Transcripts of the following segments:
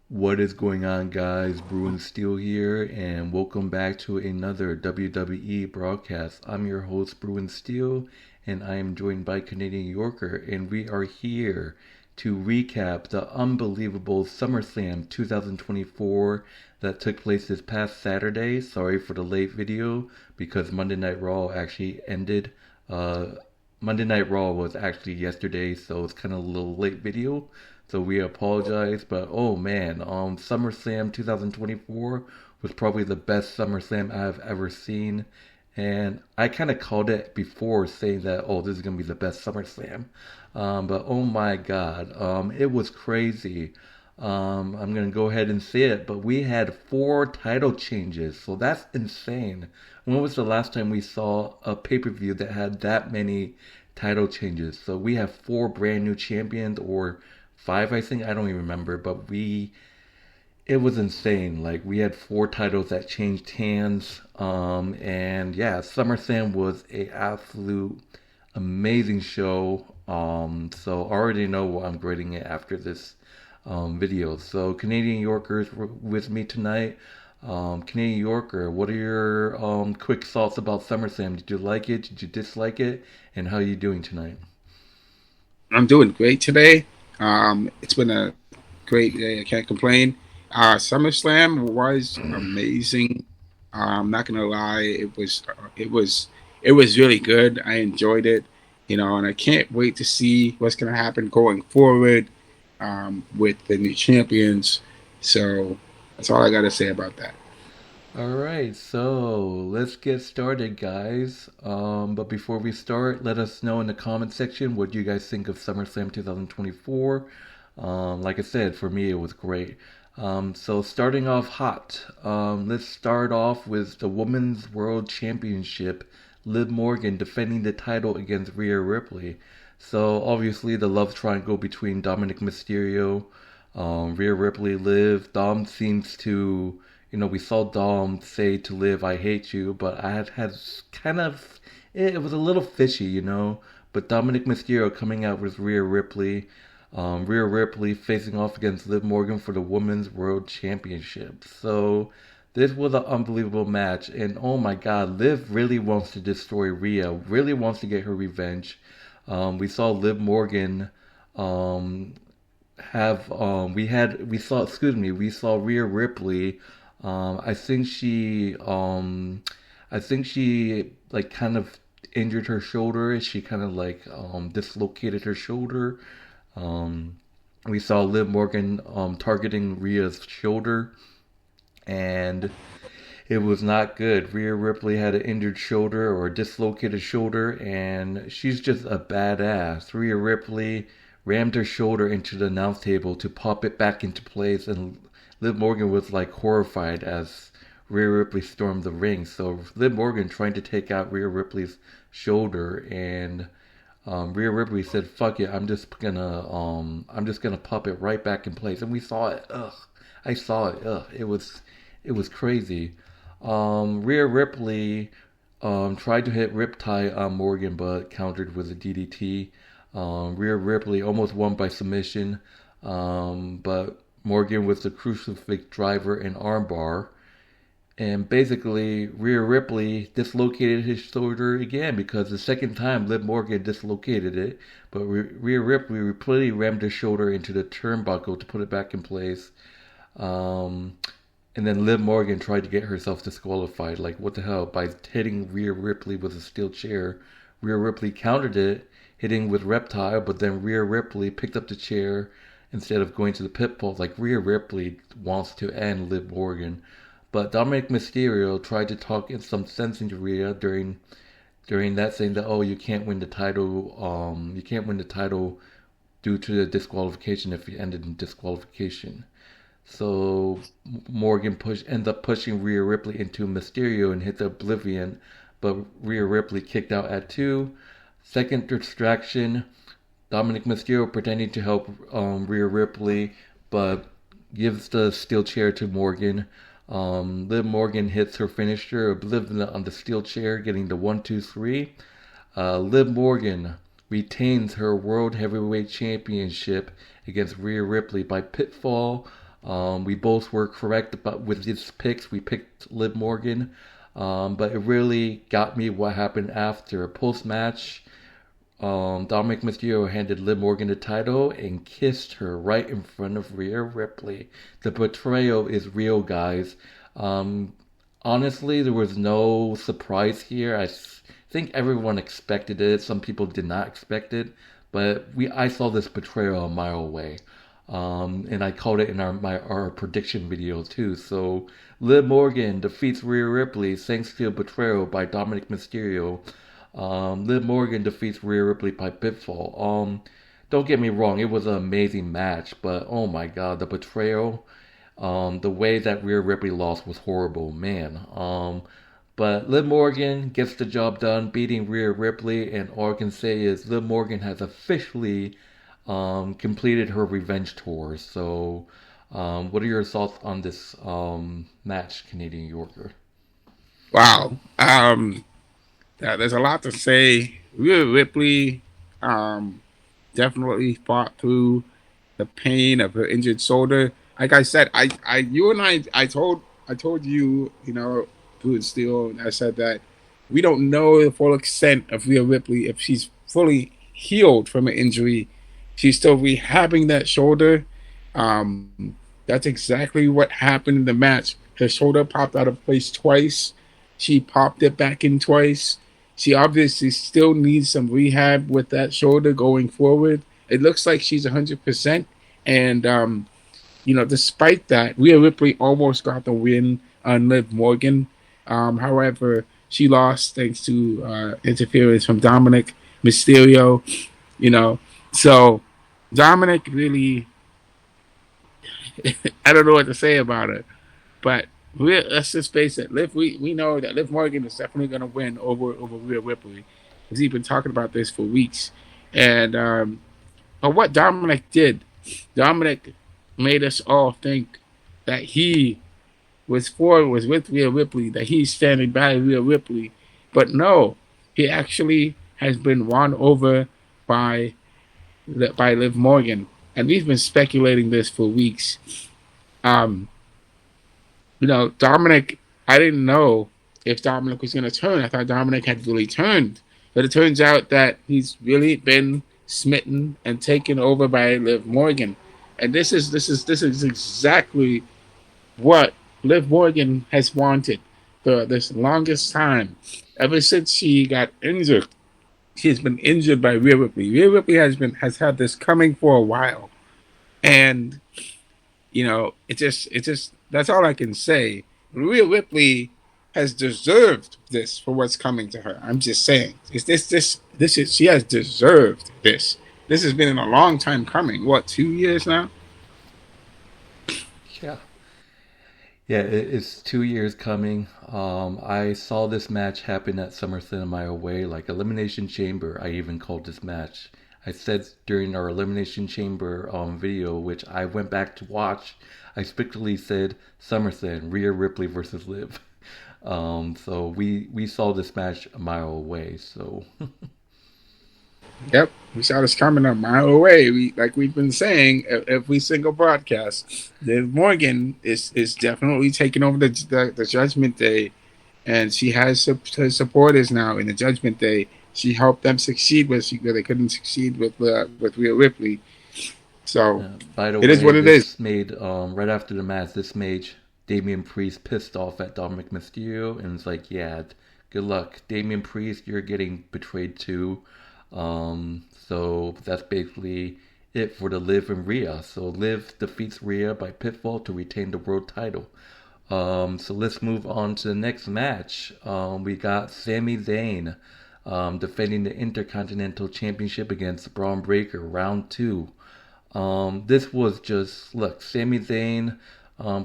What is going on, guys? Bruin Steel here, and welcome back to another WWE broadcast. I'm your host, Bruin Steel, and I am joined by Canadian Yorker, and we are here to recap the unbelievable SummerSlam 2024 that took place this past Saturday. Sorry for the late video, because Monday Night Raw actually ended. Monday Night Raw was actually yesterday, so it's kind of a little late video. So we apologize, but oh man, SummerSlam 2024 was probably the best SummerSlam I've ever seen, and I kind of called it before, saying that this is gonna be the best SummerSlam. But oh my God, it was crazy. I'm gonna go ahead and say it, but we had four title changes, so that's insane. When was the last time we saw a pay-per-view that had that many title changes? So we have four brand new champions, or five, I think. I don't even remember, but it was insane. Like, we had four titles that changed hands. And yeah, SummerSlam was a absolute amazing show. So I already know what I'm grading it after this video. So Canadian Yorkers were with me tonight. Canadian Yorker, what are your quick thoughts about SummerSlam? Did you like it? Did you dislike it? And how are you doing tonight? I'm doing great today. It's been a great day. I can't complain. SummerSlam was amazing. I'm not gonna lie. It was really good. I enjoyed it, and I can't wait to see what's gonna happen going forward with the new champions. So that's all I gotta say about that. Alright, so let's get started, guys. But before we start, let us know in the comment section what you guys think of SummerSlam 2024. Like I said, for me, it was great. So starting off hot, let's start off with the Women's World Championship. Liv Morgan defending the title against Rhea Ripley. So obviously the love triangle between Dominic Mysterio, Rhea Ripley, Liv. Dom seems to, we saw Dom say to Liv, "I hate you," but I had kind of, it was a little fishy. But Dominic Mysterio coming out with Rhea Ripley. Rhea Ripley facing off against Liv Morgan for the Women's World Championship. So this was an unbelievable match, and oh my God, Liv really wants to destroy Rhea, really wants to get her revenge. We saw Liv Morgan um, have we saw Rhea Ripley. I think she like kind of injured her shoulder. She kind of like dislocated her shoulder. Um, we saw Liv Morgan targeting Rhea's shoulder, and it was not good. Rhea Ripley had an injured shoulder or a dislocated shoulder, and she's just a badass. Rhea Ripley rammed her shoulder into the announce table to pop it back into place, and Liv Morgan was like horrified as Rhea Ripley stormed the ring. So Liv Morgan trying to take out Rhea Ripley's shoulder, and Rhea Ripley said, "Fuck it, I'm just gonna pop it right back in place." And we saw it. Ugh, I saw it. Ugh, it was crazy. Rhea Ripley tried to hit Riptide on Morgan, but countered with a DDT. Rhea Ripley almost won by submission, but Morgan with the crucifix driver and armbar. And basically, Rhea Ripley dislocated his shoulder again because the second time Liv Morgan dislocated it. But Rhea Ripley repeatedly rammed her shoulder into the turnbuckle to put it back in place. Um, and then Liv Morgan tried to get herself disqualified. Like, what the hell? By hitting Rhea Ripley with a steel chair. Rhea Ripley countered it, hitting with Reptile, but then Rhea Ripley picked up the chair instead of going to the pitfall. Like, Rhea Ripley wants to end Liv Morgan. But Dominic Mysterio tried to talk in some sense into Rhea during that, saying that, "Oh, you can't win the title. You can't win the title due to the disqualification if you ended in disqualification." So Morgan ends up pushing Rhea Ripley into Mysterio and hit the Oblivion, but Rhea Ripley kicked out at two. Second distraction, Dominic Mysterio pretending to help Rhea Ripley, but gives the steel chair to Morgan. Liv Morgan hits her finisher, Oblivion on the steel chair, getting the 1, 2, 3. Liv Morgan retains her World Heavyweight Championship against Rhea Ripley by pinfall We both were correct about with these picks. We picked Liv Morgan, but it really got me what happened after. Post match, Dominic Mysterio handed Liv Morgan the title and kissed her right in front of Rhea Ripley. The betrayal is real, guys. Um, Honestly, there was no surprise here. Think everyone expected it. Some people did not expect it, but I saw this betrayal a mile away. And I called it in our prediction video too. So Liv Morgan defeats Rhea Ripley thanks to a betrayal by Dominic Mysterio. Liv Morgan defeats Rhea Ripley by pinfall. Don't get me wrong, it was an amazing match, but oh my god, the betrayal, the way that Rhea Ripley lost was horrible, man. But Liv Morgan gets the job done, beating Rhea Ripley, and all I can say is Liv Morgan has officially completed her revenge tour. So, what are your thoughts on this match, Canadian Yorker? Wow. There's a lot to say. Rhea Ripley definitely fought through the pain of her injured shoulder. Like I said, I told you, Blue Steel, I said that we don't know the full extent of Rhea Ripley if she's fully healed from an injury. She's still rehabbing that shoulder. That's exactly what happened in the match. Her shoulder popped out of place twice. She popped it back in twice. She obviously still needs some rehab with that shoulder going forward. It looks like she's 100%. And, despite that, Rhea Ripley almost got the win on Liv Morgan. However, she lost thanks to interference from Dominic Mysterio. So Dominic really, I don't know what to say about it, but let's just face it. We know that Liv Morgan is definitely going to win over Rhea Ripley, because he's been talking about this for weeks. And but what Dominic did, Dominic made us all think that he was with Rhea Ripley, that he's standing by Rhea Ripley, but no, he actually has been won over by Liv Morgan, and we've been speculating this for weeks. Dominic, I didn't know if Dominic was going to turn. I thought Dominic had really turned, but it turns out that he's really been smitten and taken over by Liv Morgan, and this is exactly what Liv Morgan has wanted for this longest time. Ever since she got injured, she's been injured by Rhea Ripley. Rhea Ripley has had this coming for a while, and it just that's all I can say. Rhea Ripley has deserved this for what's coming to her. I'm just saying, she has deserved this. This has been a long time coming. What, 2 years now? Yeah. Yeah, it's 2 years coming. I saw this match happen at SummerSlam a mile away, like Elimination Chamber. I even called this match. I said during our Elimination Chamber video, which I went back to watch, I strictly said SummerSlam, Rhea Ripley versus Liv. So we saw this match a mile away. So. Yep, we saw this coming a mile away. We've been saying every single broadcast, Liv Morgan is definitely taking over the Judgment Day, and she has her supporters now in the Judgment Day. She helped them succeed where they couldn't succeed with Rhea Ripley. So by the it way, is what it is. Made right after the match, this made Damian Priest pissed off at Dominic Mysterio, and it's like, yeah, good luck, Damian Priest. You're getting betrayed too. So that's basically it for the Liv and Rhea. So Liv defeats Rhea by pinfall to retain the world title. So let's move on to the next match. We got Sami Zayn defending the Intercontinental Championship against Bron Breakker, round 2. This was just, look, Sami Zayn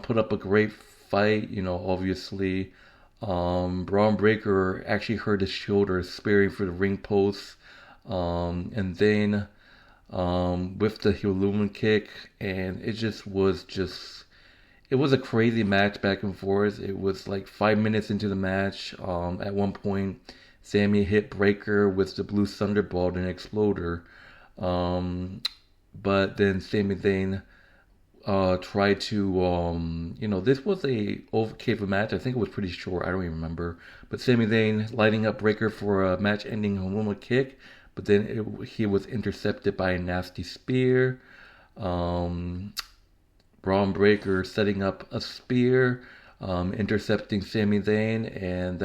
put up a great fight, obviously. Bron Breakker actually hurt his shoulder, spearing for the ring post. And then with the Huluman kick, and it was a crazy match back and forth. It was like 5 minutes into the match. At one point, Sami hit Breakker with the Blue Thunderbolt and Exploder. But then Sami Zayn try to this was a overcave match. I think it was pretty short. I don't even remember. But Sami Zayn lighting up Breakker for a match-ending Hamuma kick, but then he was intercepted by a nasty spear. Bron Breakker setting up a spear, intercepting Sami Zayn, and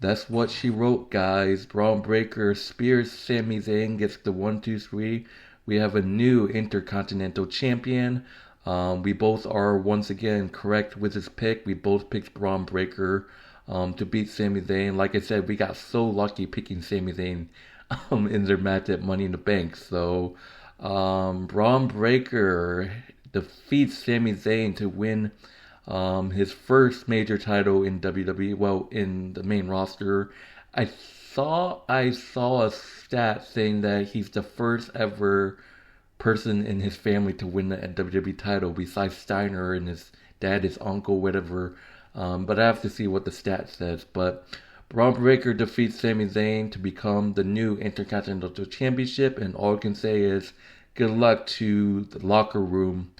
that's what she wrote, guys. Bron Breakker spears Sami Zayn, gets the 1-2-3. We have a new Intercontinental Champion. We both are once again correct with his pick. We both picked Bron Breakker to beat Sami Zayn. Like I said, we got so lucky picking Sami Zayn in their match at Money in the Bank. So Bron Breakker defeats Sami Zayn to win his first major title in WWE. Well, in the main roster. I saw a stat saying that he's the first ever person in his family to win the WWE title besides Steiner and his dad, his uncle, whatever. But I have to see what the stat says. But Bron Breakker defeats Sami Zayn to become the new Intercontinental Championship, and all I can say is good luck to the locker room.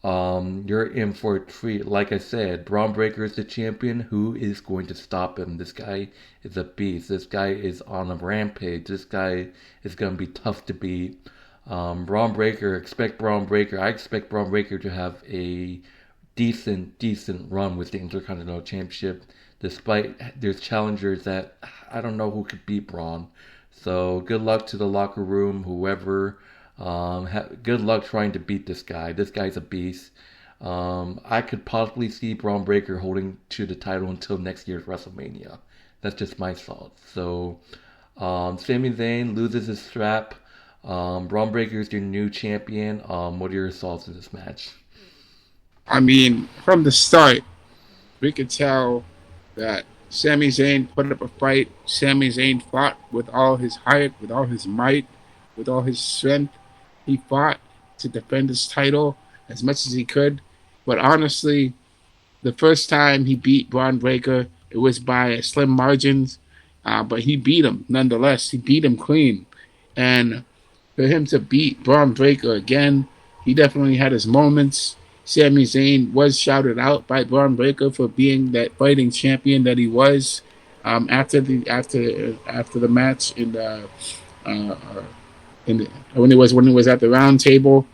You're in for a treat. Like I said, Bron Breakker is the champion. Who is going to stop him? This guy is a beast. This guy is on a rampage. This guy is going to be tough to beat. Bron Breakker, I expect Bron Breakker to have a decent run with the Intercontinental Championship, despite there's challengers that I don't know who could beat Braun. So good luck to the locker room, whoever. Good luck trying to beat this guy. This guy's a beast. I could possibly see Bron Breakker holding to the title until next year's WrestleMania. That's just my thoughts. So Sami Zayn loses his strap. Bron Breakker is your new champion. What are your thoughts in this match? I mean, from the start, we could tell that Sami Zayn put up a fight. Sami Zayn fought with all his height, with all his might, with all his strength. He fought to defend his title as much as he could. But honestly, the first time he beat Bron Breakker, it was by a slim margins. But he beat him nonetheless. He beat him clean. And for him to beat Bron Breakker again, he definitely had his moments. Sami Zayn was shouted out by Bron Breakker for being that fighting champion that he was. After the match when he was at the round table,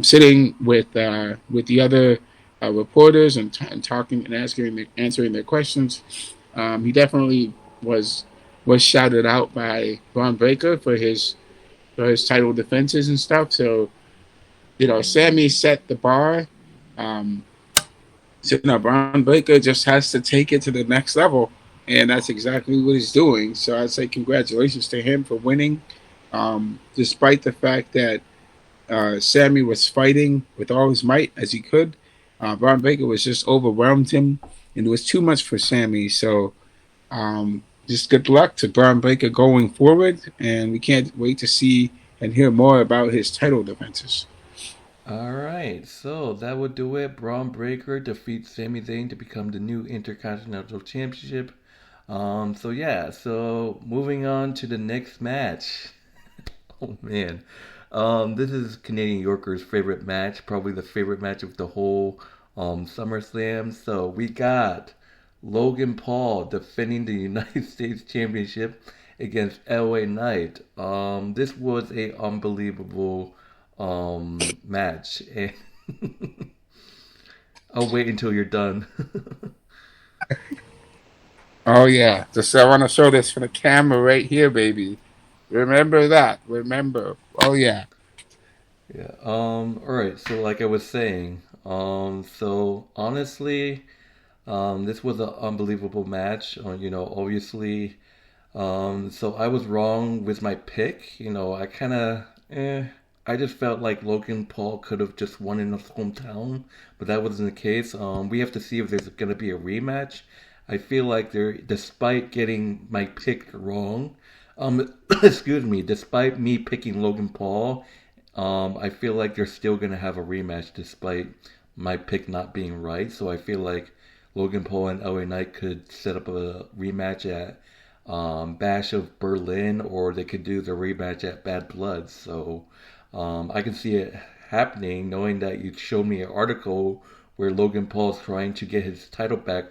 sitting with the other reporters and talking and answering their questions, he definitely was shouted out by Bron Breakker for his title defenses and stuff. So, Sami set the bar. So Bron Breakker just has to take it to the next level, and that's exactly what he's doing. So I'd say congratulations to him for winning, despite the fact that Sami was fighting with all his might as he could. Bron Breakker was just overwhelmed him, and it was too much for Sami. So just good luck to Bron Breakker going forward, and we can't wait to see and hear more about his title defenses. Alright, so that would do it. Bron Breakker defeats Sami Zayn to become the new Intercontinental Championship. So moving on to the next match. Oh man. This is Canadian Yorker's favorite match, probably the favorite match of the whole SummerSlam. So we got Logan Paul defending the United States Championship against LA Knight. This was a unbelievable match, and I'll wait until you're done. Oh yeah, I want to show this for the camera right here, baby. Remember that. Remember. Oh yeah. Yeah. All right. So like I was saying, so honestly, this was an unbelievable match. Obviously, so I was wrong with my pick. I just felt like Logan Paul could have just won in his hometown, but that wasn't the case. We have to see if there's going to be a rematch. I feel like despite getting my pick wrong, despite me picking Logan Paul, I feel like they're still going to have a rematch despite my pick not being right. So I feel like Logan Paul and LA Knight could set up a rematch at Bash of Berlin, or they could do the rematch at Bad Blood. So I can see it happening, knowing that you showed me an article where Logan Paul's trying to get his title back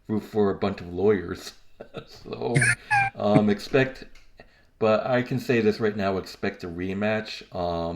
through for a bunch of lawyers. So expect, but I can say this right now: expect a rematch.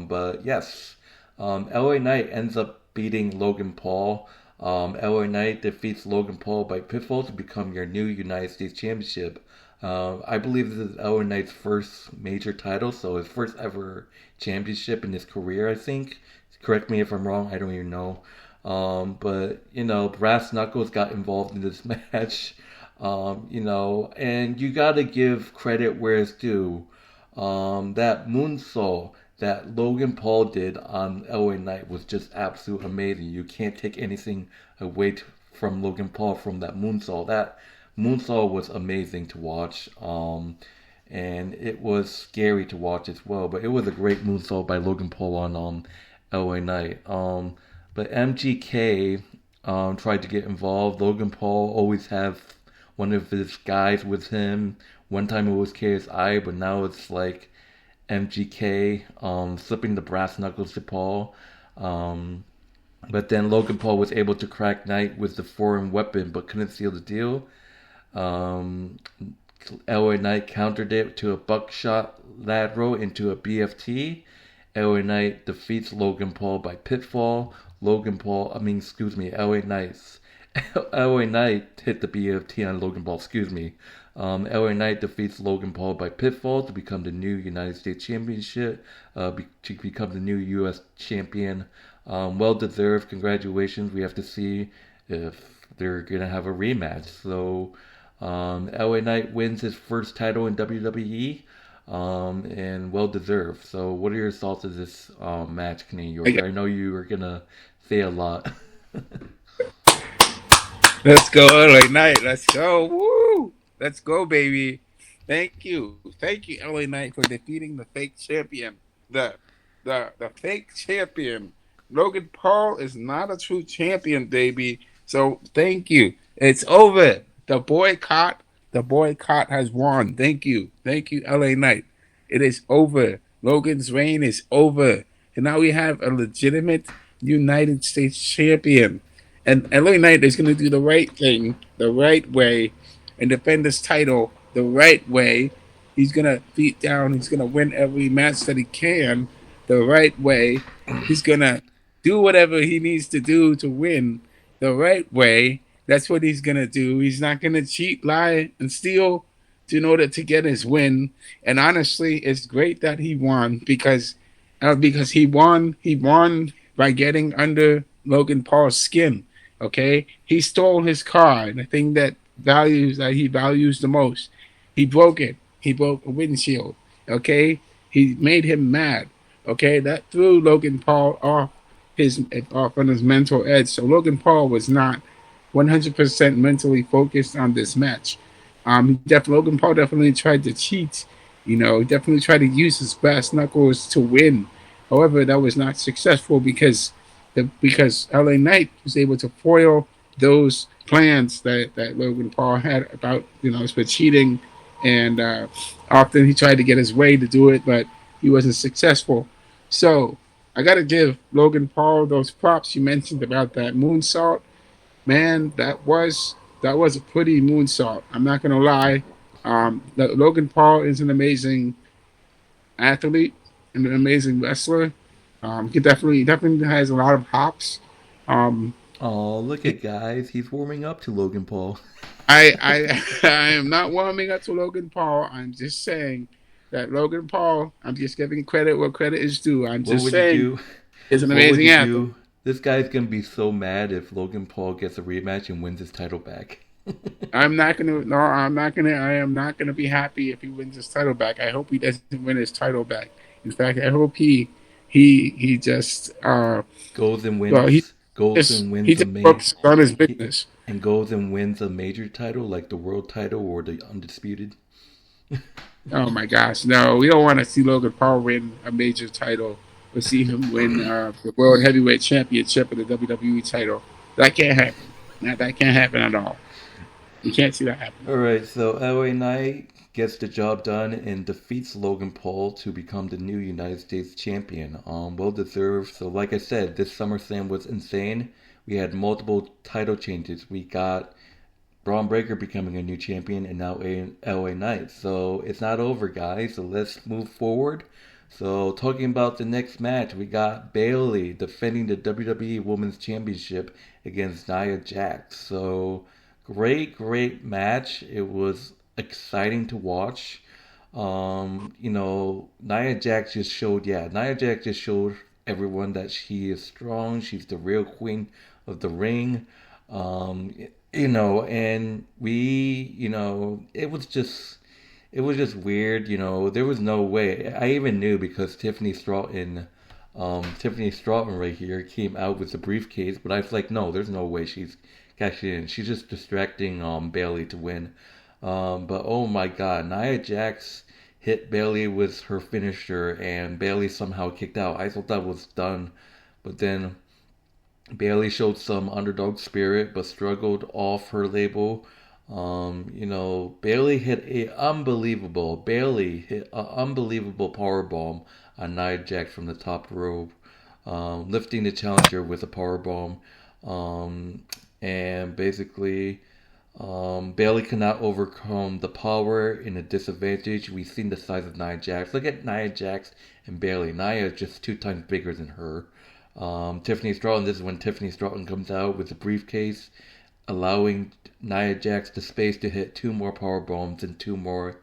But yes, LA Knight ends up beating Logan Paul. LA Knight defeats Logan Paul by pinfall to become your new United States Championship. I believe this is LA Knight's first major title, so his first ever championship in his career, I think. Correct me if I'm wrong, I don't even know. But, Brass Knuckles got involved in this match. And you gotta give credit where it's due. That moonsault that Logan Paul did on LA Knight was just absolute amazing. You can't take anything away from Logan Paul from that moonsault. That moonsault was amazing to watch. And it was scary to watch as well. But it was a great moonsault by Logan Paul on LA Knight. But MGK tried to get involved. Logan Paul always have one of his guys with him. One time it was KSI, but now it's like MGK slipping the brass knuckles to Paul. But then Logan Paul was able to crack Knight with the foreign weapon, but couldn't seal the deal. LA Knight countered it to a buckshot lateral into a BFT. LA Knight defeats Logan Paul by pitfall. LA Knight's LA Knight hit the BFT on Logan Paul, LA Knight defeats Logan Paul by pinfall to become the new United States Championship, to become the new U.S. champion. Well deserved. Congratulations. We have to see if they're going to have a rematch. So, LA Knight wins his first title in WWE, and well deserved. So, what are your thoughts of this match, Kenny York? I know you were going to say a lot. Let's go, LA Knight. Let's go. Woo! Let's go, baby. Thank you, LA Knight, for defeating the fake champion. The fake champion. Logan Paul is not a true champion, baby. So thank you. It's over. The boycott has won. Thank you, LA Knight. It is over. Logan's reign is over, and now we have a legitimate United States champion. And LA Knight is going to do the right thing, the right way, and defend this title the right way. He's going to beat down. He's going to win every match that he can the right way. He's going to do whatever he needs to do to win the right way. That's what he's going to do. He's not going to cheat, lie, and steal in order to get his win. And honestly, it's great that he won because he won by getting under Logan Paul's skin. Okay, he stole his car, the thing that he values the most. He broke it. He broke a windshield. Okay, he made him mad. Okay, that threw Logan Paul off on his mental edge. So Logan Paul was not 100% mentally focused on this match. Logan Paul definitely tried to cheat. Definitely tried to use his brass knuckles to win. However, that was not successful because LA Knight was able to foil those plans that Logan Paul had about, for cheating. And often he tried to get his way to do it, but he wasn't successful. So I got to give Logan Paul those props you mentioned about that moonsault. Man, that was a pretty moonsault. I'm not going to lie. Logan Paul is an amazing athlete and an amazing wrestler. He definitely has a lot of hops. Oh, look at guys! He's warming up to Logan Paul. I am not warming up to Logan Paul. I'm just saying that Logan Paul. I'm just giving credit where credit is due. I'm just saying is an amazing athlete. This guy's gonna be so mad if Logan Paul gets a rematch and wins his title back. I am not gonna be happy if he wins his title back. I hope he doesn't win his title back. In fact, I hope he just goes and wins. Well, he works on his business and goes and wins a major title like the world title or the Undisputed. Oh my gosh, no! We don't want to see Logan Paul win a major title. We'll see him win the World Heavyweight Championship or the WWE title. That can't happen. That can't happen at all. You can't see that happening. All right, so LA Knight gets the job done and defeats Logan Paul to become the new United States champion. Well deserved. So, like I said, this SummerSlam was insane. We had multiple title changes. We got Bron Breakker becoming a new champion and now LA Knight. So it's not over, guys. So let's move forward. So talking about the next match, we got Bayley defending the WWE Women's Championship against Nia Jax. So great match. It was exciting to watch. Nia Jax just showed everyone that she is strong. She's the real queen of the ring. Um, and it was just weird. There was no way. I even knew because Tiffany Stratton right here came out with the briefcase, but I was like, no, there's no way she's cashing in. She's just distracting Bayley to win. But oh my God, Nia Jax hit Bayley with her finisher, and Bayley somehow kicked out. I thought that was done, but then Bayley showed some underdog spirit, but struggled off her label. Bayley hit an unbelievable power bomb on Nia Jax from the top rope, lifting the challenger with a power bomb. And basically, Bayley cannot overcome the power in a disadvantage. We've seen the size of Nia Jax. Look at Nia Jax and Bayley. Nia is just 2 times bigger than her. Tiffany Stratton, this is when Tiffany Stratton comes out with the briefcase, allowing Nia Jax the space to hit 2 more power bombs and 2 more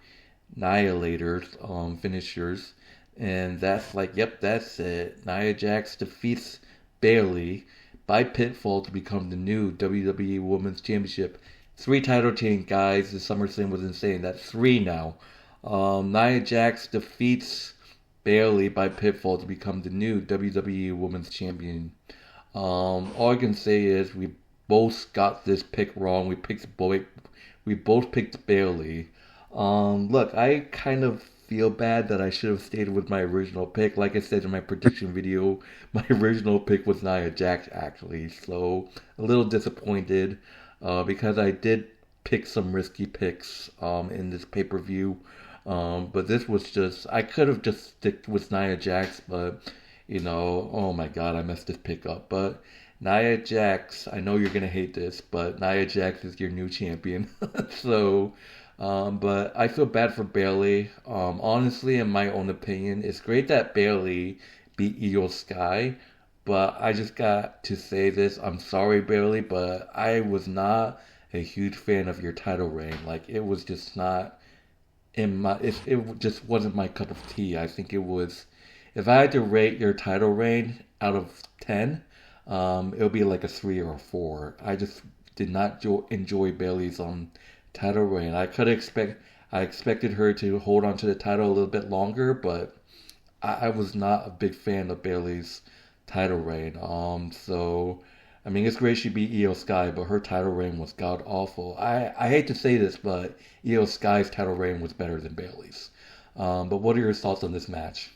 Annihilators, finishers. And that's it. Nia Jax defeats Bayley by pinfall to become the new WWE Women's Championship. 3 title change, guys. The SummerSlam was insane. That's 3 now. Nia Jax defeats Bayley by pinfall to become the new WWE Women's Champion. All I can say is we both got this pick wrong. We both picked Bayley. Look, I kind of feel bad that I should have stayed with my original pick. Like I said in my prediction video, my original pick was Nia Jax actually. So a little disappointed because I did pick some risky picks in this pay-per-view. But this was just, I could have just stick with Nia Jax, but oh my God, I messed this pick up. But Nia Jax, I know you're gonna hate this, but Nia Jax is your new champion. So, but I feel bad for Bayley. Honestly, in my own opinion, it's great that Bayley beat Io Sky, but I just got to say this. I'm sorry, Bayley, but I was not a huge fan of your title reign. Like, it was just not it just wasn't my cup of tea. I think it was, if I had to rate your title reign out of 10, it would be like a 3 or a 4. I just did not enjoy Bayley's title reign. I expected her to hold on to the title a little bit longer, but I was not a big fan of Bayley's title reign. So I mean, it's great she beat Io Sky, but her title reign was god awful. I hate to say this, but Io Sky's title reign was better than Bayley's. But what are your thoughts on this match?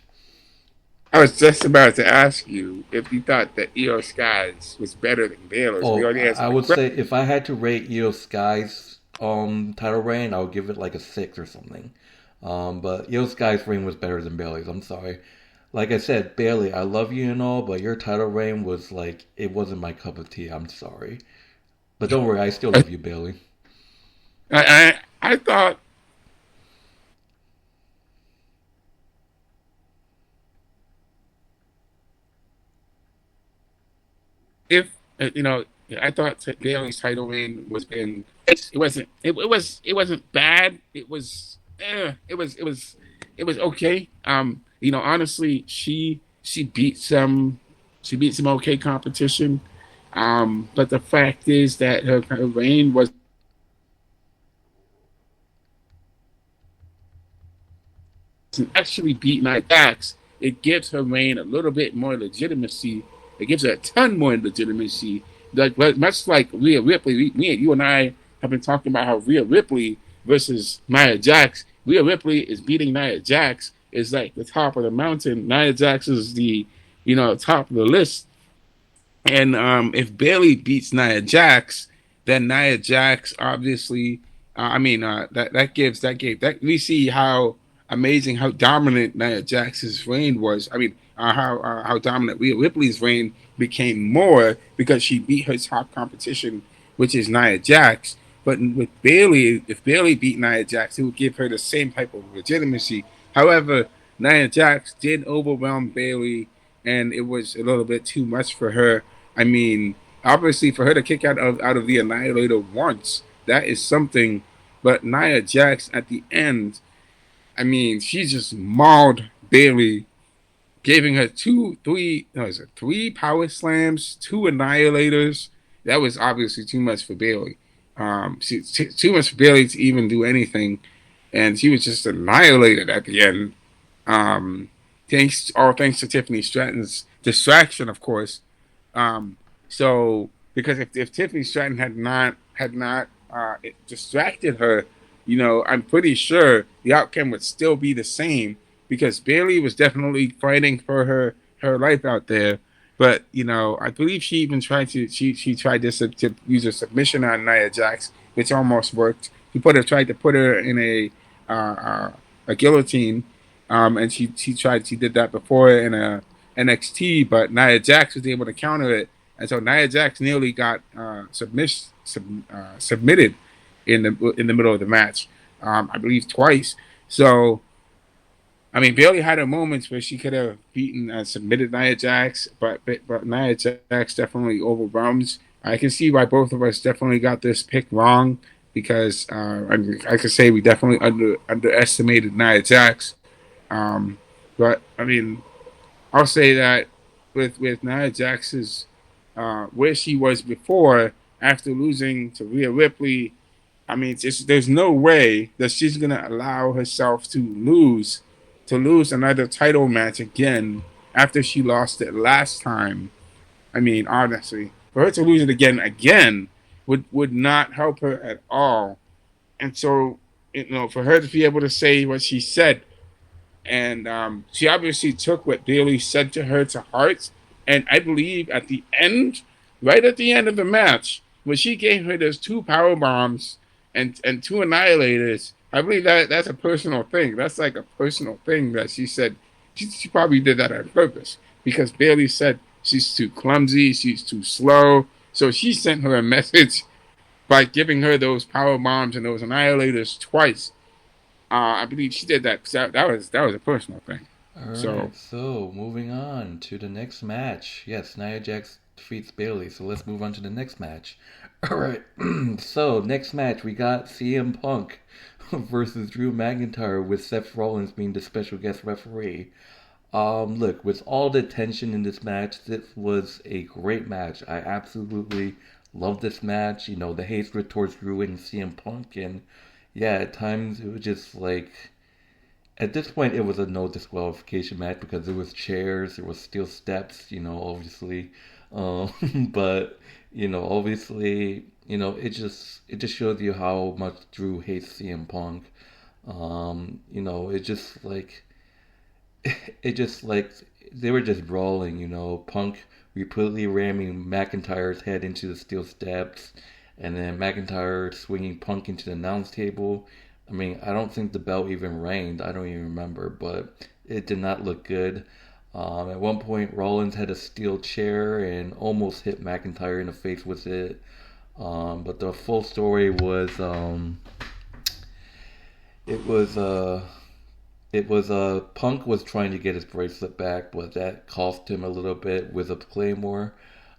I was just about to ask you if you thought that Io Sky's was better than Baylor's. We Oh, already I answered would the say if I had to rate Io Sky's title reign, I would give it like a 6 or something. But Io Sky's reign was better than Bayley's. I'm sorry. Like I said, Bayley, I love you and all, but your title reign was like, it wasn't my cup of tea. I'm sorry. But don't worry, I still love you, Bayley. I thought if I thought Bailey's title reign was been it wasn't bad. It was okay. Honestly, she beat some okay competition. But the fact is that her reign was actually beat Nia Jax. It gives her reign a little bit more legitimacy. It gives her a ton more legitimacy. Much like Rhea Ripley, you and I have been talking about how Rhea Ripley versus Nia Jax. Rhea Ripley is beating Nia Jax is like the top of the mountain. Nia Jax is the top of the list. And if Bayley beats Nia Jax, Then Nia Jax, obviously, that we see how amazing, how dominant Nia Jax's reign was. How dominant Rhea Ripley's reign became more because she beat her top competition, which is Nia Jax. But with Bayley, if Bayley beat Nia Jax, it would give her the same type of legitimacy. However, Nia Jax did overwhelm Bayley, and it was a little bit too much for her. I mean, obviously, for her to kick out of the Annihilator once, that is something. But Nia Jax at the end, I mean, she just mauled Bayley, giving her three power slams, two Annihilators. That was obviously too much for Bayley. Too much for Bayley to even do anything, and she was just annihilated at the end. Thanks to Tiffany Stratton's distraction, of course. So because if Tiffany Stratton had not distracted her, I'm pretty sure the outcome would still be the same because Bayley was definitely fighting for her life out there. But I believe she even tried to use a submission on Nia Jax, which almost worked. Tried to put her in a guillotine, and she did that before in a NXT, but Nia Jax was able to counter it, and so Nia Jax nearly got submitted in the middle of the match, I believe twice. So, I mean, Bayley had her moments where she could have beaten and submitted Nia Jax, but Nia Jax definitely overwhelms. I can see why both of us definitely got this pick wrong because I could say we definitely underestimated Nia Jax. But I mean, I'll say that with Nia Jax's where she was before after losing to Rhea Ripley, I mean, there's no way that she's gonna allow herself to lose another title match again after she lost it last time. I mean, honestly, for her to lose it again would not help her at all. And so, for her to be able to say what she said, and she obviously took what Bayley said to her to heart. And I believe right at the end of the match, when she gave her those two power bombs and two annihilators, I believe that's a personal thing. That's like a personal thing that she said. She probably did that on purpose because Bayley said she's too clumsy, she's too slow. So she sent her a message by giving her those power bombs and those annihilators twice. I believe she did that because that was a personal thing. All right, so moving on to the next match. Yes, Nia Jax defeats Bayley, so let's move on to the next match. All right, so next match we got CM Punk versus Drew McIntyre with Seth Rollins being the special guest referee. Look, with all the tension in this match, this was a great match. I absolutely love this match. The hatred towards Drew and CM Punk, and yeah, at times it was just like, at this point it was a no disqualification match because there was chairs, there was steel steps, obviously, but obviously, it just shows you how much Drew hates CM Punk. It just like they were just brawling. Punk repeatedly ramming McIntyre's head into the steel steps, and then McIntyre swinging Punk into the announce table. I mean, I don't think the bell even rang. I don't even remember, but it did not look good. At one point, Rollins had a steel chair and almost hit McIntyre in the face with it. But the full story was, Punk was trying to get his bracelet back, but that cost him a little bit with a Claymore.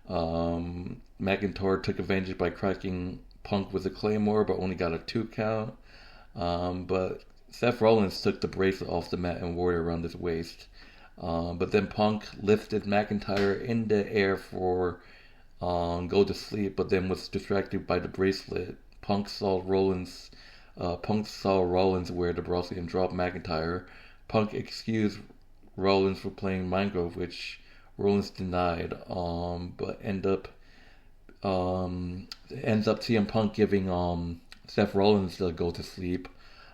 McIntyre took advantage by cracking Punk with a Claymore, but only got a 2 count. But Seth Rollins took the bracelet off the mat and wore it around his waist. But then Punk lifted McIntyre in the air for go to sleep, but then was distracted by the bracelet. Punk saw Rollins wear the bracelet and drop McIntyre. Punk excused Rollins for playing Minecraft, which Rollins denied. But ends up CM Punk giving Seth Rollins the go to sleep.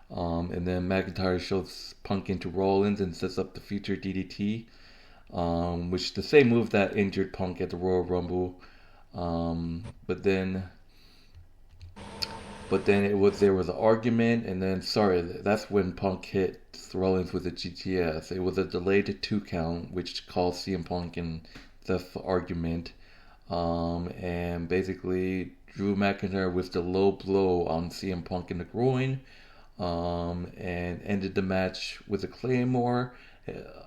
And then McIntyre shows Punk into Rollins and sets up the future DDT, which is the same move that injured Punk at the Royal Rumble. But then But then there was an argument, and then sorry, that's when Punk hit Rollins with a GTS. It was a delayed 2 count, which caused CM Punk and Seth's argument. And basically Drew McIntyre with the low blow on CM Punk in the groin, and ended the match with a Claymore.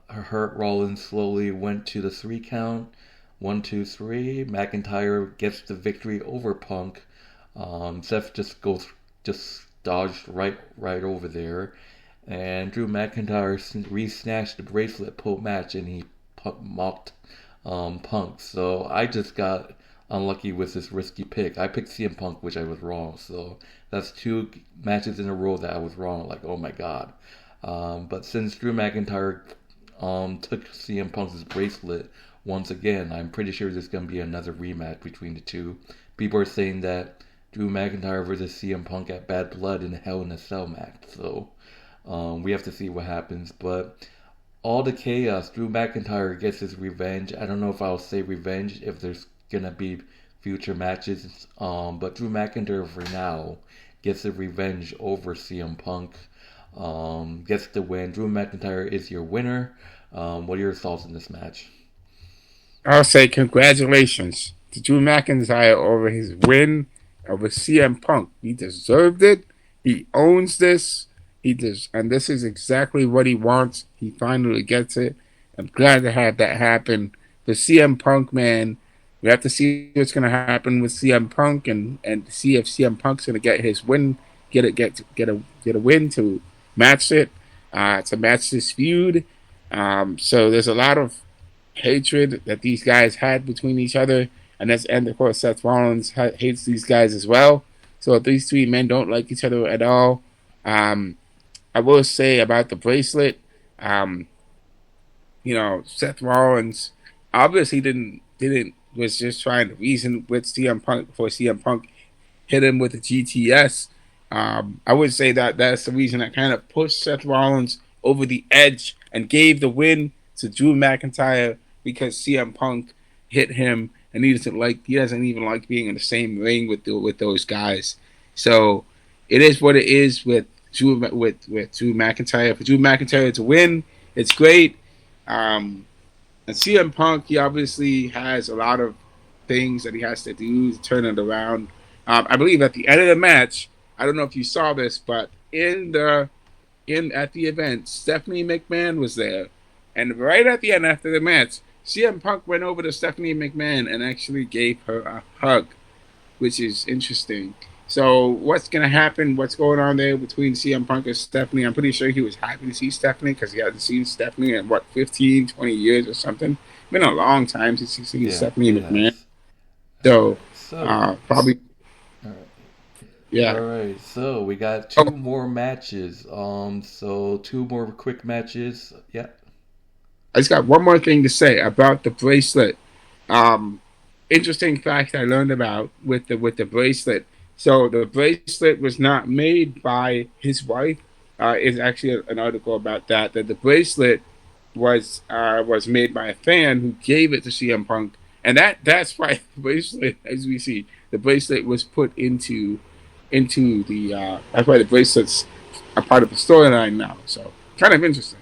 Hurt Rollins slowly went to the 3 count. 1, 2, 3. McIntyre gets the victory over Punk. Seth just dodged right over there, and Drew McIntyre re-snatched the bracelet post-match, and he mocked Punk. So I just got unlucky with this risky pick. I picked CM Punk, which I was wrong. So that's 2 matches in a row that I was wrong. Like, oh my god. But since Drew McIntyre took CM Punk's bracelet once again, I'm pretty sure there's going to be another rematch between the two. People are saying that Drew McIntyre versus CM Punk at Bad Blood in Hell in a Cell match. So we have to see what happens. But all the chaos, Drew McIntyre gets his revenge. I don't know if I'll say revenge if there's going to be future matches. But Drew McIntyre for now gets the revenge over CM Punk. Gets the win. Drew McIntyre is your winner. What are your thoughts on this match? I'll say congratulations to Drew McIntyre over his win over CM Punk. He deserved it. He owns this. And this is exactly what he wants. He finally gets it. I'm glad to have that happen. The CM Punk, man, we have to see what's going to happen with CM Punk and see if CM Punk's going to get his win, get a win to match it, to match this feud. So there's a lot of hatred that these guys had between each other, and of course Seth Rollins hates these guys as well. So if these 3 men don't like each other at all, I will say about the bracelet, Seth Rollins obviously was just trying to reason with CM Punk before CM Punk hit him with the GTS. I would say that's the reason that kind of pushed Seth Rollins over the edge and gave the win to Drew McIntyre, because CM Punk hit him and he doesn't even like being in the same ring with those guys. So it is what it is with Drew McIntyre. For Drew McIntyre to win, it's great. And CM Punk, he obviously has a lot of things that he has to do to turn it around. I believe at the end of the match, I don't know if you saw this, but at the event, Stephanie McMahon was there, and right at the end after the match, CM Punk went over to Stephanie McMahon and actually gave her a hug, which is interesting. So what's going to happen? What's going on there between CM Punk and Stephanie? I'm pretty sure he was happy to see Stephanie because he hasn't seen Stephanie in, 15, 20 years or something. It's been a long time since he's seen Stephanie McMahon. So probably... Yeah. All right. So we got 2 more matches. So 2 more quick matches. Yeah. I just got one more thing to say about the bracelet. Interesting fact I learned about with the bracelet. So the bracelet was not made by his wife. It's actually an article about that the bracelet was made by a fan who gave it to CM Punk, and that's why the bracelet, as we see, the bracelet was put into the. That's why the bracelet's a part of the storyline now. So kind of interesting.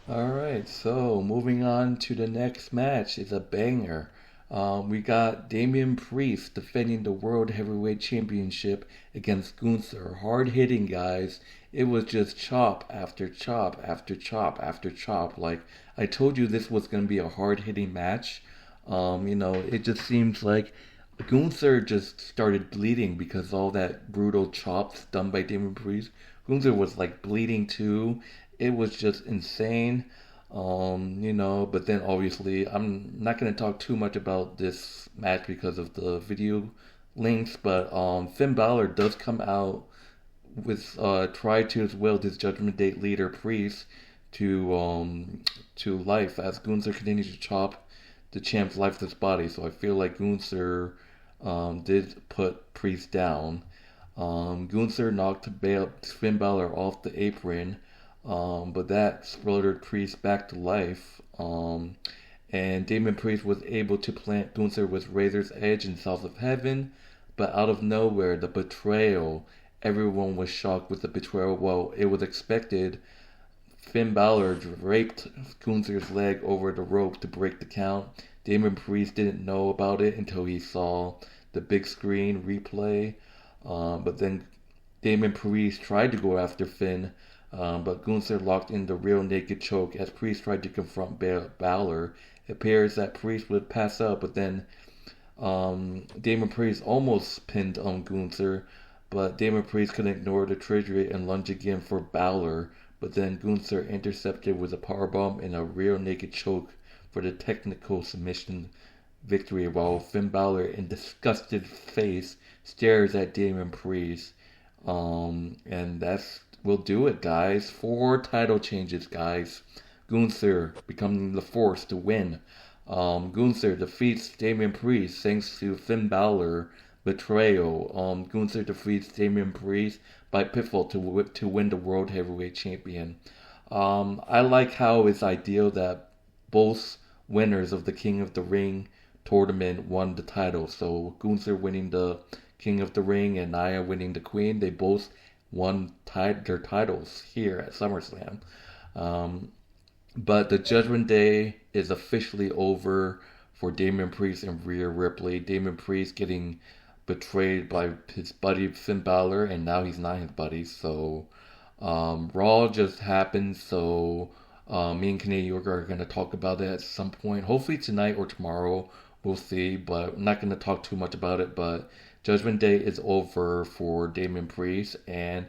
All right, so moving on to the next match is a banger. We got Damian Priest defending the World Heavyweight Championship against Gunther. Hard hitting, guys. It was just chop after chop after chop after chop. Like, I told you this was going to be a hard hitting match. It just seems like Gunther just started bleeding because all that brutal chops done by Damian Priest. Gunther was like bleeding too. It was just insane. But then obviously I'm not going to talk too much about this match because of the video links, but Finn Balor does come out with try to as well his Judgment Day leader Priest to life as Gunther continues to chop the champ's lifeless body. So I feel like Gunther did put Priest down. Gunther knocked Finn Balor off the apron. But that splattered Priest back to life. And Damian Priest was able to plant Gunther with Razor's Edge in South of Heaven. but out of nowhere, the betrayal. Everyone was shocked with the betrayal. Well, it was expected. Finn Balor draped Gunther's leg over the rope to break the count. Damon Priest didn't know about it until he saw the big screen replay. But then Damon Priest tried to go after Finn, but Gunther locked in the real naked choke as Priest tried to confront Balor. It appears that Priest would pass out, but then Damon Priest almost pinned Gunther, but Damon Priest could ignore the trigger and lunge again for Balor. But then Gunther intercepted with a powerbomb and a real naked choke for the technical submission victory, while Finn Balor, in disgusted face, stares at Damon Priest. And that's will do it, guys. 4 title changes, guys. Gunther becoming the force to win. Gunther defeats Damon Priest thanks to Finn Balor betrayal. Gunther defeats Damon Priest by pinfall to win the World Heavyweight Champion. I like how it's ideal that both winners of the King of the Ring tournament won the title. So Gunther winning the King of the Ring and Nia winning the Queen, they both won their titles here at SummerSlam. But the Judgment Day is officially over for Damon Priest and Rhea Ripley. Damon Priest getting betrayed by his buddy Finn Balor, and now he's not his buddy. So Raw just happened. So me and Canadian Yorker are going to talk about it at some point. Hopefully tonight or tomorrow. We'll see. But I'm not going to talk too much about it. But Judgment Day is over for Damon Priest. And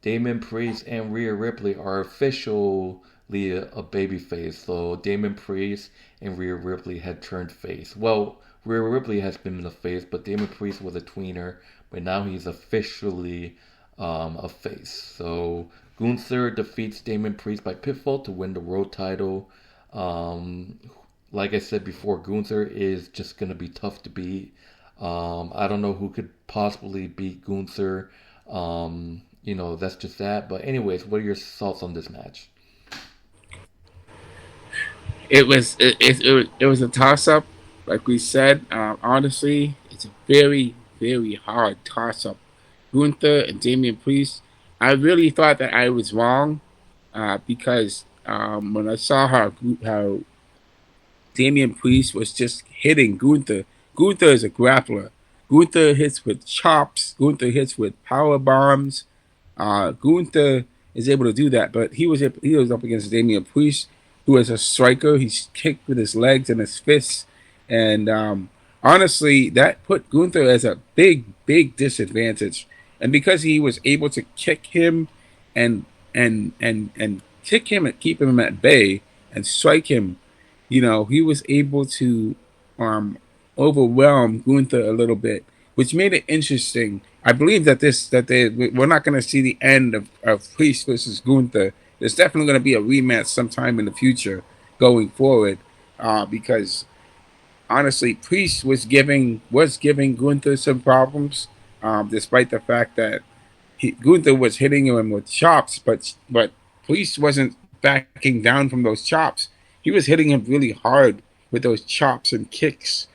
Damon Priest and Rhea Ripley are officially a babyface. So Damon Priest and Rhea Ripley had turned face. Well, Rhea Ripley has been the face, but Damon Priest was a tweener, but now he's officially a face. So Gunther defeats Damon Priest by pinfall to win the world title. Like I said before, Gunther is just going to be tough to beat. I don't know who could possibly beat Gunther. That's just that. But anyways, what are your thoughts on this match? It was a toss up, like we said. Honestly, it's a very, very hard toss up. Gunther and Damian Priest. I really thought that I was wrong because when I saw how Damian Priest was just hitting Gunther. Gunther is a grappler. Gunther hits with chops. Gunther hits with power bombs. Gunther is able to do that, but he was up against Damian Priest, who is a striker. He's kicked with his legs and his fists, and honestly, that put Gunther as a big, big disadvantage. And because he was able to kick him and kick him and keep him at bay and strike him, he was able to overwhelm Gunther a little bit, which made it interesting. I believe that we're not going to see the end of Priest versus Gunther. There's definitely going to be a rematch sometime in the future going forward, because honestly, Priest was giving Gunther some problems, despite the fact that Gunther was hitting him with chops, but Priest wasn't backing down from those chops. He was hitting him really hard with those chops and kicks.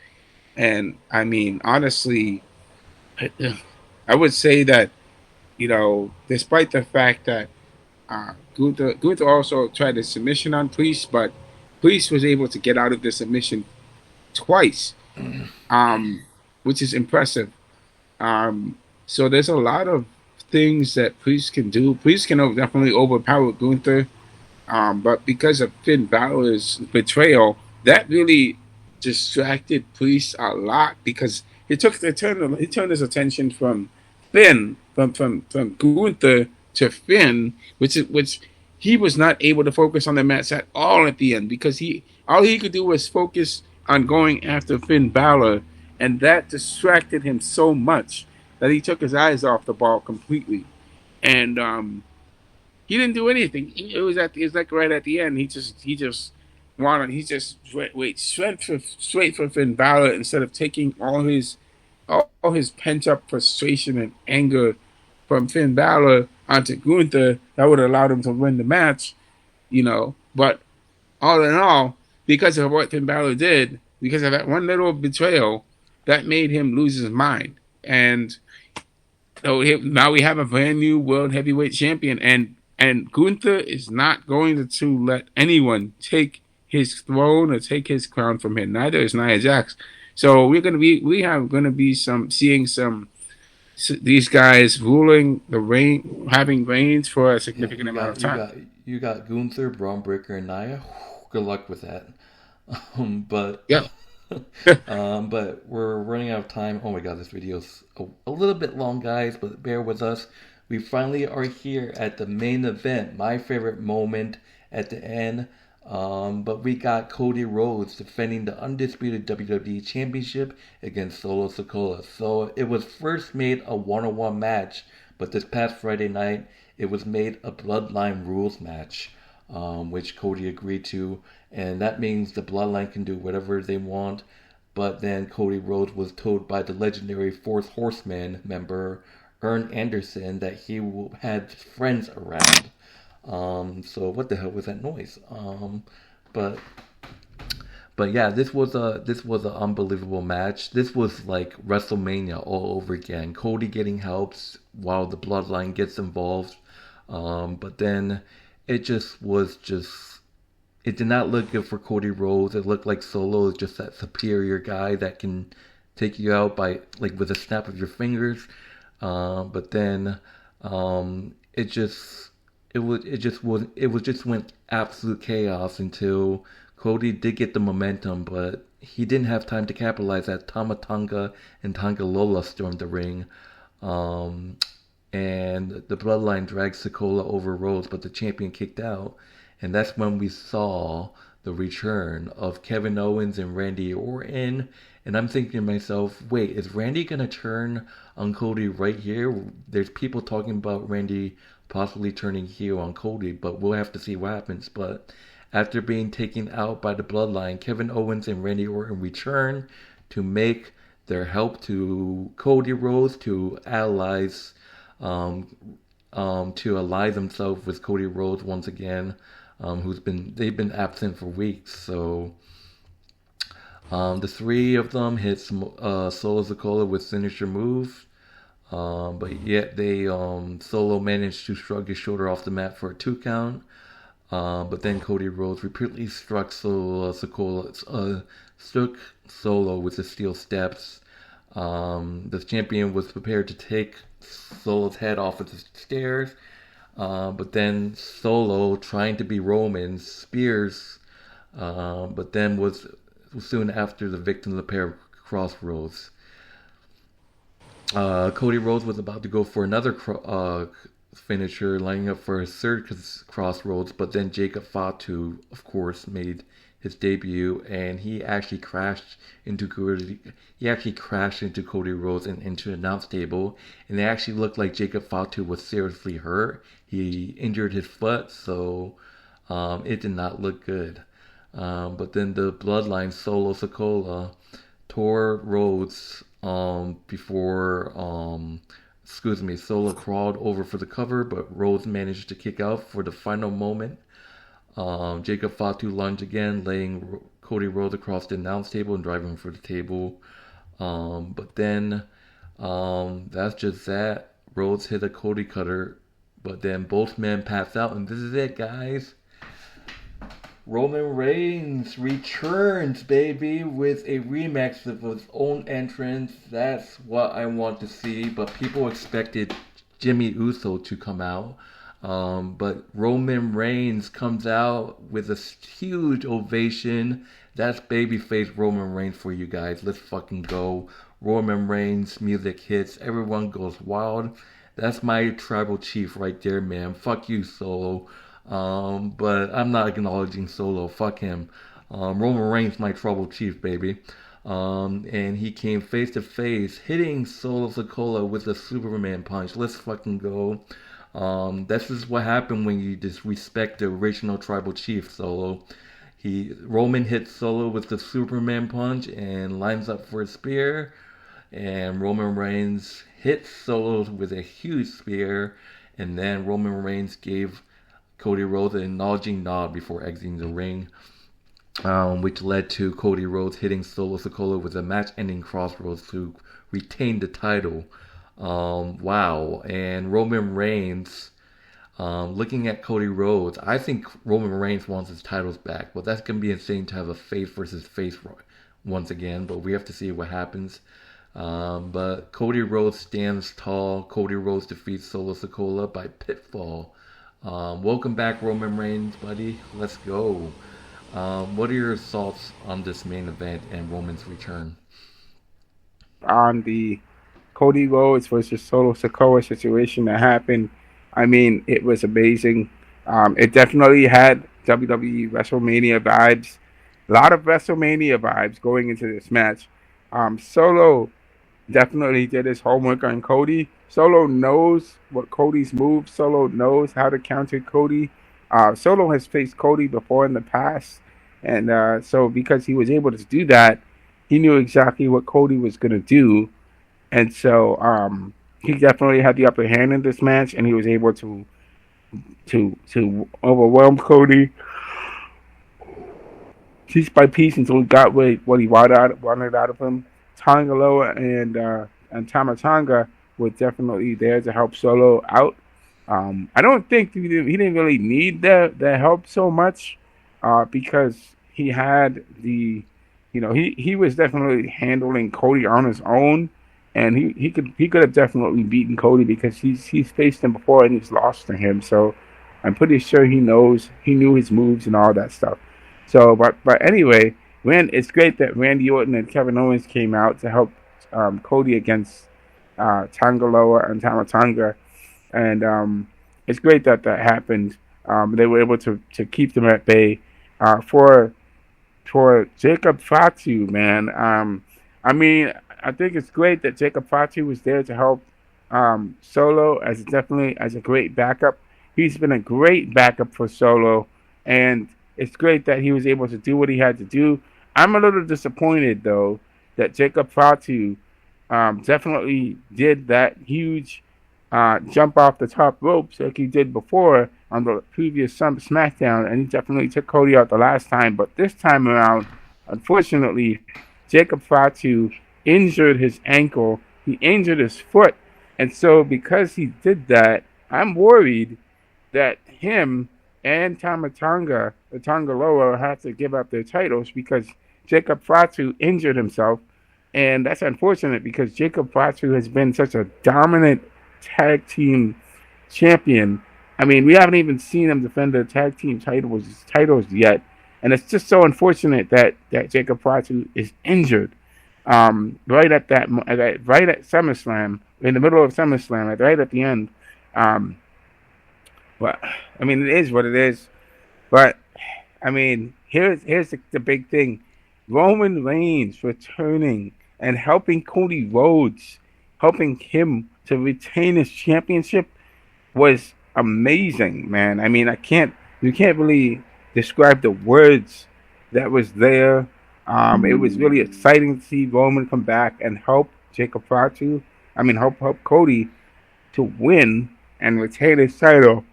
And I mean, honestly, I would say that, despite the fact that Gunther also tried a submission on Priest, but Priest was able to get out of the submission twice, which is impressive. So there's a lot of things that Priest can do. Priest can definitely overpower Gunther, but because of Finn Balor's betrayal, that really distracted Priest a lot, because he turned his attention from Gunther to Finn, which he was not able to focus on the match at all at the end, because all he could do was focus on going after Finn Balor, and that distracted him so much that he took his eyes off the ball completely, and he didn't do anything. It was like right at the end. He just went straight for Finn Balor instead of taking all his pent up frustration and anger from Finn Balor onto Gunther. That would have allowed him to win the match, But all in all, because of what Finn Balor did, because of that one little betrayal, that made him lose his mind. And so now we have a brand new world heavyweight champion, and Gunther is not going to let anyone take his throne or take his crown from him. Neither is Nia Jax. So we are gonna be seeing some these guys ruling the reign, having reigns for a Yeah, significant amount of time. you got Gunther, Bron Breakker, and Nia. Good luck with that. But Yeah. but we're running out of time. Oh my god, this video's a little bit long, guys, but bear with us. We finally are here at the main event, my favorite moment at the end. But we got Cody Rhodes defending the undisputed WWE Championship against Solo Sikoa. So it was first made a one-on-one match, but this past Friday night it was made a Bloodline rules match, which Cody agreed to, and that means the Bloodline can do whatever they want. But then Cody Rhodes was told by the legendary Fourth Horseman member Ern Anderson that he had friends around. So what the hell was that noise? But but yeah, this was an unbelievable match. This was like WrestleMania all over again. Cody getting helps while the Bloodline gets involved. But then it did not look good for Cody Rhodes. It looked like Solo is just that superior guy that can take you out by like with a snap of your fingers. But then it just went absolute chaos until Cody did get the momentum, but he didn't have time to capitalize as Tama Tonga and Tonga Lola stormed the ring. Um, and the Bloodline dragged Sikoa over Rhodes, but the champion kicked out. And that's when we saw the return of Kevin Owens and Randy Orton. And I'm thinking to myself, wait, is Randy going to turn on Cody right here? There's people talking about Randy possibly turning heel on Cody, but we'll have to see what happens. But after being taken out by the Bloodline, Kevin Owens and Randy Orton return to make their help to Cody Rhodes to to ally themselves with Cody Rhodes once again, they've been absent for weeks. So the three of them hit Solo Sikoa with signature moves. But yet Solo managed to shrug his shoulder off the mat for a 2 count. But then Cody Rhodes repeatedly struck Solo with the steel steps. The champion was prepared to take Solo's head off of the stairs. But then Solo, trying to be Roman, spears, but then was soon after the victim of the pair of crossroads. Cody Rhodes was about to go for another finisher, lining up for his third crossroads, but then Jacob Fatu, of course, made his debut, and he actually crashed into Cody Rhodes and into the announce table, and it actually looked like Jacob Fatu was seriously hurt. He injured his foot, so it did not look good. But then the Bloodline Solo Sikoa tore Rhodes before Solo crawled over for the cover, but Rhodes managed to kick out for the final moment. Jacob Fatu lunged again, laying Cody Rhodes across the announce table and driving him for the table. But then that's just that. Rhodes hit a Cody cutter, but then both men passed out, and this is it, guys. Roman Reigns returns, baby, with a rematch of his own entrance. That's what I want to see, but people expected Jimmy Uso to come out. But Roman Reigns comes out with a huge ovation. That's babyface Roman Reigns for you guys. Let's fucking go. Roman Reigns music hits. Everyone goes wild. That's my tribal chief right there, man. Fuck you, Solo. But I'm not acknowledging Solo. Fuck him. Roman Reigns, my tribal chief, baby. And he came face to face, hitting Solo Sikoa with a Superman punch. Let's fucking go. This is what happened when you disrespect the original tribal chief, Solo. Roman hits Solo with the Superman punch and lines up for a spear. And Roman Reigns hits Solo with a huge spear. And then Roman Reigns gave Cody Rhodes an acknowledging nod before exiting the ring. which led to Cody Rhodes hitting Solo Sikoa with a match-ending crossroads to retain the title. Wow. And Roman Reigns, looking at Cody Rhodes, I think Roman Reigns wants his titles back, but that's going to be insane to have a face versus face once again, but we have to see what happens. But Cody Rhodes stands tall. Cody Rhodes defeats Solo Sikoa by pinfall. Welcome back, Roman Reigns, buddy. Let's go. What are your thoughts on this main event and Roman's return? On the Cody Rhodes versus Solo Sikoa situation that happened, I mean, it was amazing. It definitely had WWE WrestleMania vibes. A lot of WrestleMania vibes going into this match. Solo definitely did his homework on Cody. Solo knows what Cody's moves. Solo knows how to counter Cody. Solo has faced Cody before in the past. And so because he was able to do that, he knew exactly what Cody was going to do. And so he definitely had the upper hand in this match, and he was able to overwhelm Cody piece by piece until he got what he wanted out of him. Tonga Loa and Tama were definitely there to help Solo out. I don't think he didn't really need the help so much because he had he was definitely handling Cody on his own, and he could have definitely beaten Cody because he's faced him before and he's lost to him. So I'm pretty sure he knew his moves and all that stuff. So but anyway, it's great that Randy Orton and Kevin Owens came out to help Cody against Tonga Loa and Tama, and it's great that happened. They were able to keep them at bay. For Jacob Fatu, man. I mean, I think it's great that Jacob Fatu was there to help Solo as a great backup. He's been a great backup for Solo, and it's great that he was able to do what he had to do. I'm a little disappointed though that Jacob Fatu definitely did that huge jump off the top ropes like he did before on the previous Smackdown, and he definitely took Cody out the last time. But this time around, unfortunately, Jacob Fatu injured his ankle. He injured his foot. And so because he did that, I'm worried that him and Tonga Loa have to give up their titles because Jacob Fatu injured himself. And that's unfortunate because Jacob Fatu has been such a dominant tag team champion. I mean, we haven't even seen him defend the tag team titles yet. And it's just so unfortunate that Jacob Fatu is injured right at SummerSlam, in the middle of SummerSlam, right at the end. But I mean, it is what it is. But I mean, here's the big thing: Roman Reigns returning and helping Cody Rhodes, helping him to retain his championship was amazing, man. I mean, you can't really describe the words that was there. It was really exciting to see Roman come back and help help Cody to win and retain his title.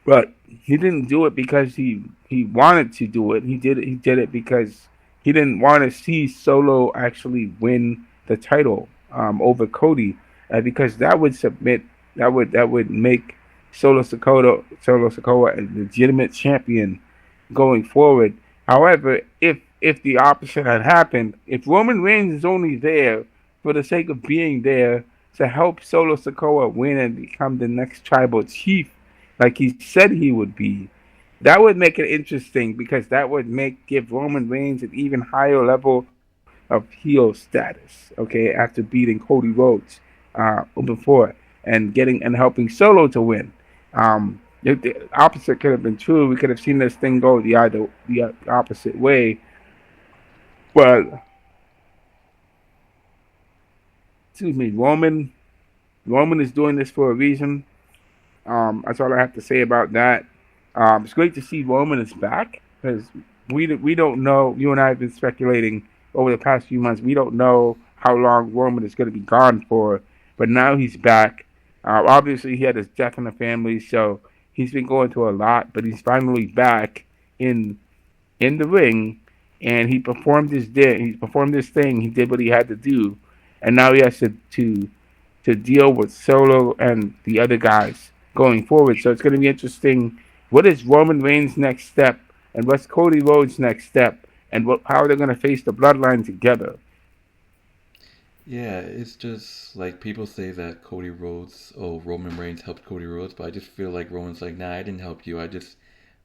But he didn't do it because he wanted to do it. He did it because he didn't want to see Solo actually win the title over Cody, because that would make Solo Sikoa a legitimate champion going forward. However, if the opposite had happened, if Roman Reigns is only there for the sake of being there to help Solo Sikoa win and become the next tribal chief, like he said he would be, that would make it interesting because that would give Roman Reigns an even higher level of heel status. Okay, after beating Cody Rhodes before and helping Solo to win. If the opposite could have been true, we could have seen this thing go the opposite way. But excuse me, Roman is doing this for a reason. That's all I have to say about that. It's great to see Roman is back because we don't know. You and I have been speculating over the past few months. We don't know how long Roman is going to be gone for, but now he's back. Obviously, he had his death in the family, so he's been going through a lot, but he's finally back. in the ring, and he performed his thing. He did what he had to do, and now he has to deal with Solo and the other guys going forward. So it's going to be interesting. What is Roman Reigns' next step, and what's Cody Rhodes' next step, and how they're going to face the Bloodline together? Yeah, it's just like people say that Cody Rhodes, oh, Roman Reigns helped Cody Rhodes, but I just feel like Roman's like, nah, I didn't help you. I just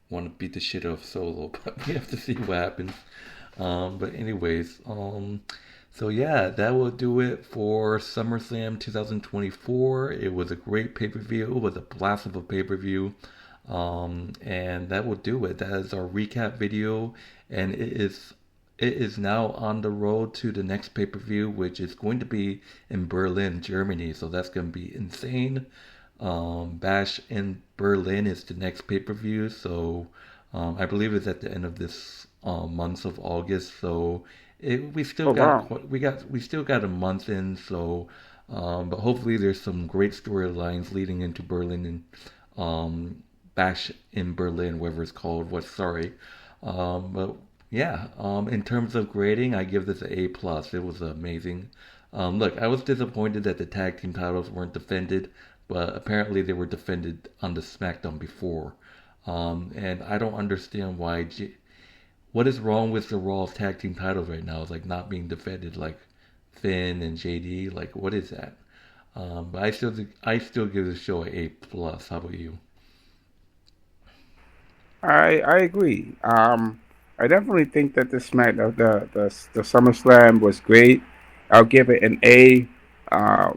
want to beat the shit out of Solo, but we have to see what happens. But anyways, so yeah, that will do it for SummerSlam 2024. It was a great pay-per-view. It was a blast of a pay-per-view. And that will do it. That is our recap video, and it is now on the road to the next pay-per-view, which is going to be in Berlin, Germany. So that's going to be insane. Bash in Berlin is the next pay-per-view. So I believe it's at the end of this month of August. So we still Oh wow! we still got a month in. So but hopefully there's some great storylines leading into Berlin and Bash in Berlin, whatever it's called. But yeah, in terms of grading, I give this an A plus. It was amazing. Look, I was disappointed that the tag team titles weren't defended, but apparently they were defended on the SmackDown before. And I don't understand why. What is wrong with the Raw tag team titles right now? It's like not being defended, like Finn and JD. Like, what is that? But I still give the show an A plus. How about you? I agree. I definitely think that the Smack the SummerSlam was great. I'll give it uh,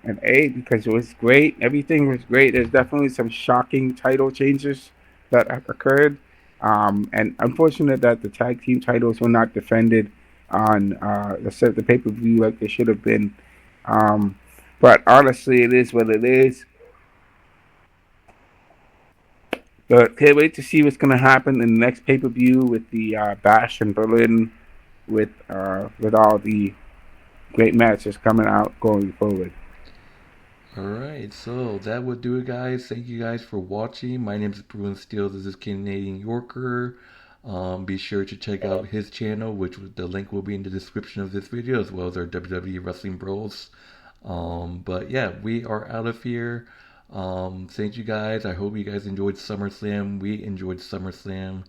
an A because it was great. Everything was great. There's definitely some shocking title changes that have occurred, and unfortunate that the tag team titles were not defended on the pay per view like they should have been. Um, but honestly, it is what it is. But can't wait to see what's going to happen in the next pay per view with the Bash in Berlin, with all the great matches coming out going forward. Alright, so that would do it, guys. Thank you guys for watching. My name is Bruin Steele. This is Canadian Yorker. Be sure to check out his channel, which the link will be in the description of this video, as well as our WWE Wrestling Bros. But yeah, we are out of here. Thank you guys. I hope you guys enjoyed SummerSlam. We enjoyed SummerSlam.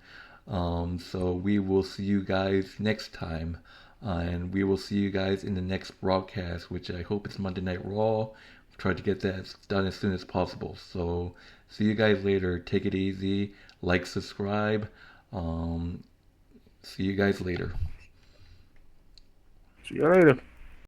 So we will see you guys next time. And we will see you guys in the next broadcast, which I hope is Monday Night Raw. Try to get that done as soon as possible. So see you guys later. Take it easy. Like, subscribe. See you guys later. See you later.